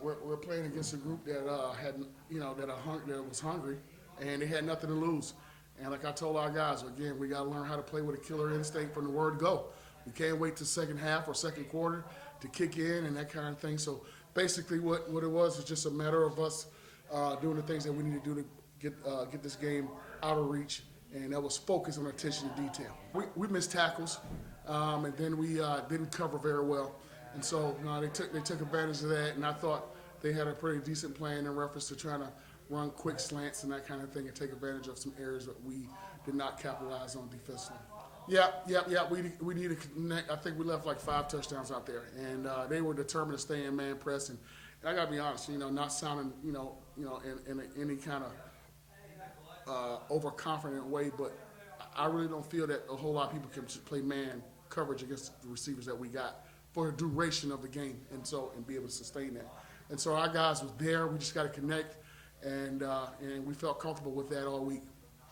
We're playing against a group that that was hungry, and they had nothing to lose. And like I told our guys, again, we got to learn how to play with a killer instinct from the word go. We can't wait to second half or second quarter to kick in and that kind of thing. So basically, what it was is just a matter of us doing the things that we need to do to get this game out of reach, and that was focus on attention to detail. We missed tackles, and then we didn't cover very well. And so they took advantage of that, and I thought they had a pretty decent plan in reference to trying to run quick slants and that kind of thing and take advantage of some areas that we did not capitalize on defensively. Yeah. We need to connect. I think we left like 5 touchdowns out there, and they were determined to stay in man press. And I got to be honest, not sounding, in any kind of overconfident way, but I really don't feel that a whole lot of people can play man coverage against the receivers that we got for the duration of the game, and be able to sustain that. And so our guys was there. We just got to connect, and we felt comfortable with that all week.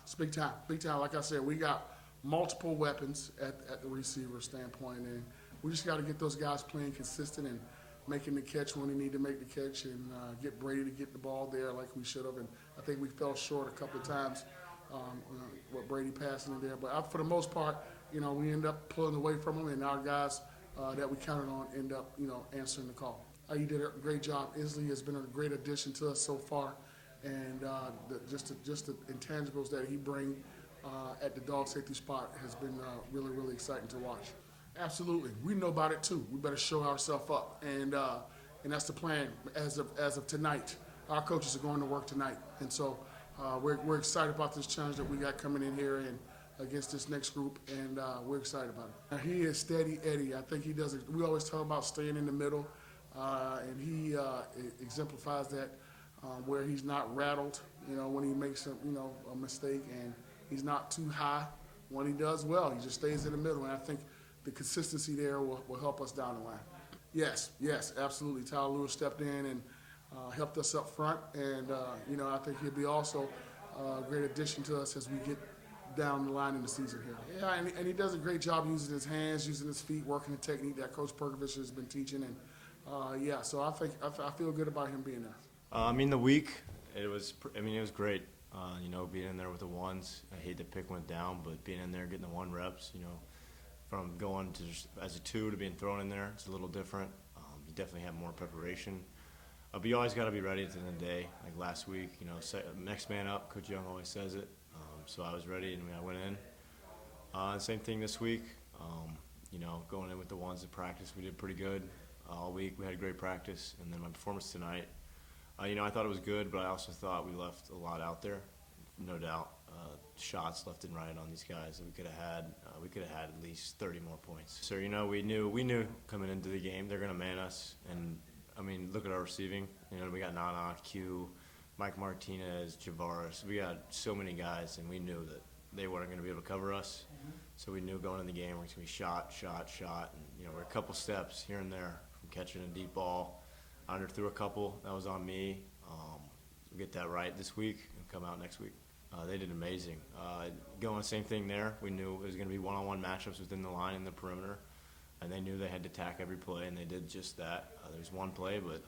It's big time, big time. Like I said, we got multiple weapons at the receiver standpoint, and we just got to get those guys playing consistent and making the catch when they need to make the catch, and get Brady to get the ball there like we should have. And I think we fell short a couple of times with Brady passing it there. But for the most part, we end up pulling away from them, and our guys that we counted on end up, answering the call. You did a great job. Isley has been a great addition to us so far, and just the intangibles that he brings at the dog safety spot has been really, really exciting to watch. Absolutely, we know about it too. We better show ourselves up, and that's the plan as of tonight. Our coaches are going to work tonight, and so we're excited about this challenge that we got coming in here and against this next group, and we're excited about it. He is steady Eddie. I think he does it. We always talk about staying in the middle, and he exemplifies that where he's not rattled, when he makes a mistake, and he's not too high. When he does well, he just stays in the middle, and I think the consistency there will help us down the line. Yes, absolutely. Tyler Lewis stepped in and helped us up front, and I think he'll be also a great addition to us as we get down the line in the season here. Yeah, and he does a great job using his hands, using his feet, working the technique that Coach Perkovich has been teaching, and so I feel good about him being there. The week it was great. Being in there with the ones. I hate that pick went down, but being in there, getting the 1 reps, from going to just as a 2 to being thrown in there, it's a little different. You definitely have more preparation. But you always got to be ready at the end of the day. Like last week, next man up. Coach Young always says it. So I was ready, and I went in. Same thing this week. Going in with the ones at practice, we did pretty good all week. We had a great practice, and then my performance tonight. I thought it was good, but I also thought we left a lot out there, no doubt. Shots left and right on these guys that we could have had. We could have had at least 30 more points. So we knew coming into the game they're going to man us, and look at our receiving. We got Nana, Q, Mike Martinez, Javaris. We got so many guys, and we knew that they weren't going to be able to cover us. So we knew going in the game we're going to be shot, and we're a couple steps here and there from catching a deep ball. I underthrew a couple. That was on me. We'll get that right this week and come out next week. They did amazing. Going the same thing there. We knew it was going to be one-on-one matchups within the line and the perimeter, and they knew they had to attack every play, and they did just that. There's one play, but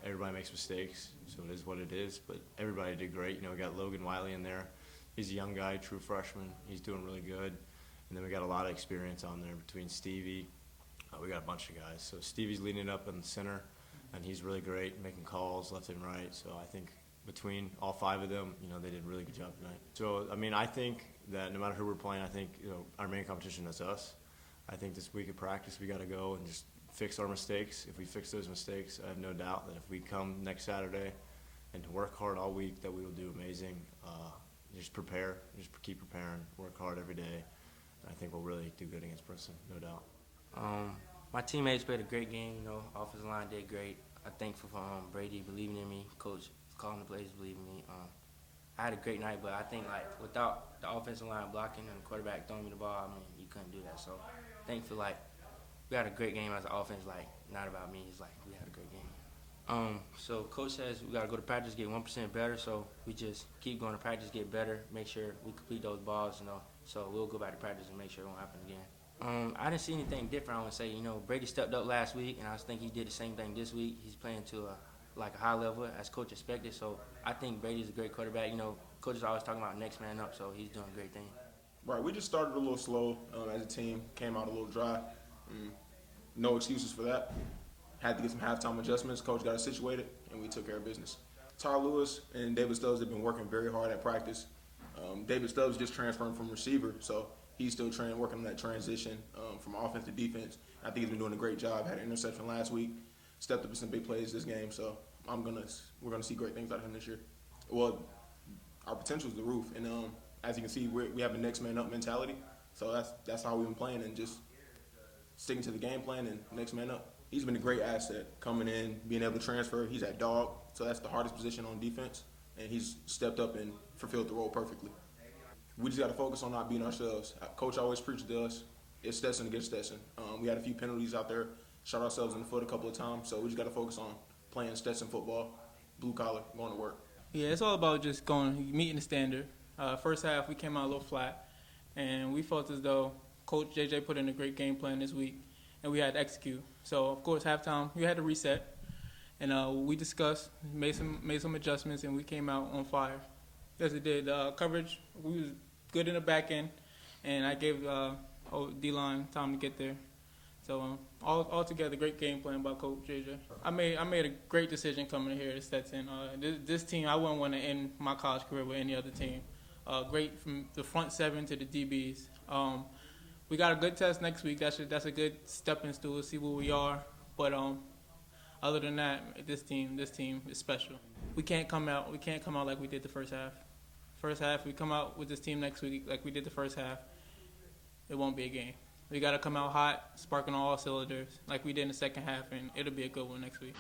everybody makes mistakes, so it is what it is. But everybody did great. We got Logan Wiley in there. He's a young guy, true freshman. He's doing really good. And then we got a lot of experience on there between Stevie. We got a bunch of guys. So Stevie's leading it up in the center, and he's really great, making calls left and right. So I think between all 5 of them, they did a really good job tonight. So, I think that no matter who we're playing, I think, our main competition is us. I think this week of practice we got to go and just fix our mistakes. If we fix those mistakes, I have no doubt that if we come next Saturday and work hard all week, that we will do amazing. Just prepare, just keep preparing, work hard every day. I think we'll really do good against Princeton, no doubt. My teammates played a great game. Offensive line did great. I'm thankful for Brady believing in me, Coach calling the plays, believing in me. I had a great night, but I think without the offensive line blocking and the quarterback throwing me the ball, you couldn't do that. So thankful we had a great game as an offense. Not about me. It's we had a great game. So Coach says we got to go to practice, get 1% better. So we just keep going to practice, get better, make sure we complete those balls. So we'll go back to practice and make sure it won't happen again. I didn't see anything different. I would say, Brady stepped up last week, and I think he did the same thing this week. He's playing to a high level as coach expected. So I think Brady's a great quarterback. Coaches always talking about next man up, so he's doing a great thing. Right, we just started a little slow as a team, came out a little dry. No excuses for that. Had to get some halftime adjustments. Coach got us situated, and we took care of business. Ty Lewis and David Stubbs have been working very hard at practice. David Stubbs just transferring from receiver, so he's still working on that transition from offense to defense. I think he's been doing a great job. Had an interception last week, stepped up in some big plays this game, so we're gonna see great things out of him this year. Well, our potential is the roof, and as you can see, we have a next man up mentality. So that's how we've been playing, and just sticking to the game plan and next man up. He's been a great asset coming in, being able to transfer. He's at dog, so that's the hardest position on defense, and he's stepped up and fulfilled the role perfectly. We just got to focus on not being ourselves. Coach always preached to us, it's Stetson against Stetson. We had a few penalties out there, shot ourselves in the foot a couple of times, so we just got to focus on playing Stetson football, blue collar, going to work. Yeah, it's all about just meeting the standard. First half, we came out a little flat, and we felt as though Coach JJ put in a great game plan this week, and we had to execute. So, of course, halftime, we had to reset, and we discussed, made some adjustments, and we came out on fire. As it did, coverage, we was good in the back end, and I gave D-line time to get there. So all together, great game plan by Coach JJ. I made a great decision coming here to Stetson. This team, I wouldn't want to end my college career with any other team. Great from the front seven to the DBs. We got a good test next week. That's a good stepping stool to see where we are. But other than that, this team is special. We can't come out like we did the first half. First half, we come out with this team next week like we did the first half, it won't be a game. We got to come out hot, sparking all cylinders like we did in the second half, and it'll be a good one next week.